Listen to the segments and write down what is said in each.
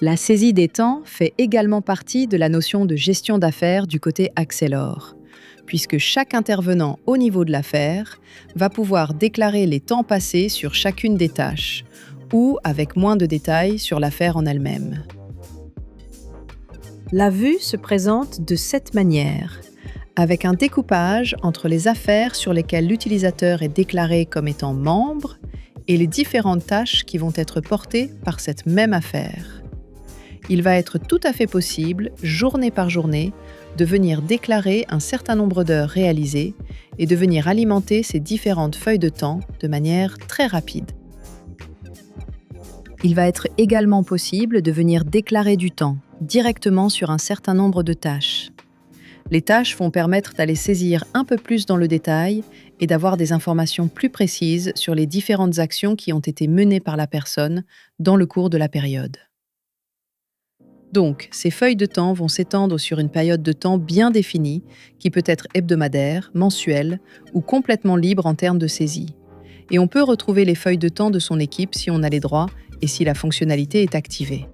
La saisie des temps fait également partie de la notion de gestion d'affaires du côté Accélor, puisque chaque intervenant au niveau de l'affaire va pouvoir déclarer les temps passés sur chacune des tâches, ou avec moins de détails sur l'affaire en elle-même. La vue se présente de cette manière, avec un découpage entre les affaires sur lesquelles l'utilisateur est déclaré comme étant membre et les différentes tâches qui vont être portées par cette même affaire. Il va être tout à fait possible, journée par journée, de venir déclarer un certain nombre d'heures réalisées et de venir alimenter ces différentes feuilles de temps de manière très rapide. Il va être également possible de venir déclarer du temps directement sur un certain nombre de tâches. Les tâches vont permettre d'aller saisir un peu plus dans le détail et d'avoir des informations plus précises sur les différentes actions qui ont été menées par la personne dans le cours de la période. Donc, ces feuilles de temps vont s'étendre sur une période de temps bien définie, qui peut être hebdomadaire, mensuelle ou complètement libre en termes de saisie. Et on peut retrouver les feuilles de temps de son équipe si on a les droits et si la fonctionnalité est activée.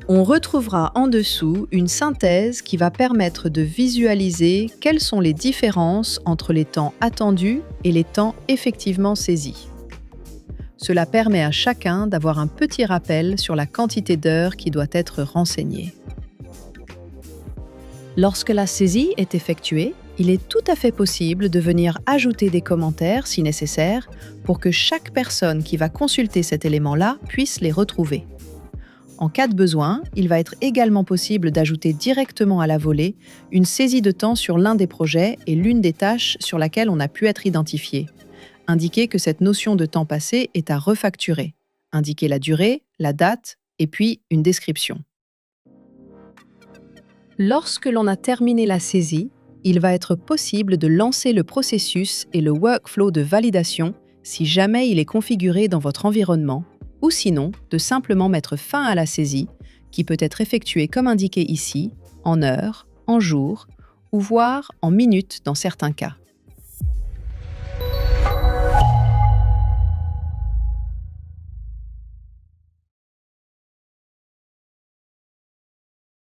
On retrouvera en dessous une synthèse qui va permettre de visualiser quelles sont les différences entre les temps attendus et les temps effectivement saisis. Cela permet à chacun d'avoir un petit rappel sur la quantité d'heures qui doit être renseignée. Lorsque la saisie est effectuée, il est tout à fait possible de venir ajouter des commentaires si nécessaire pour que chaque personne qui va consulter cet élément-là puisse les retrouver. En cas de besoin, il va être également possible d'ajouter directement à la volée une saisie de temps sur l'un des projets et l'une des tâches sur laquelle on a pu être identifié. Indiquer que cette notion de temps passé est à refacturer. Indiquer la durée, la date et puis une description. Lorsque l'on a terminé la saisie, il va être possible de lancer le processus et le workflow de validation si jamais il est configuré dans votre environnement, ou sinon de simplement mettre fin à la saisie, qui peut être effectuée comme indiqué ici, en heures, en jours, ou voire en minutes dans certains cas.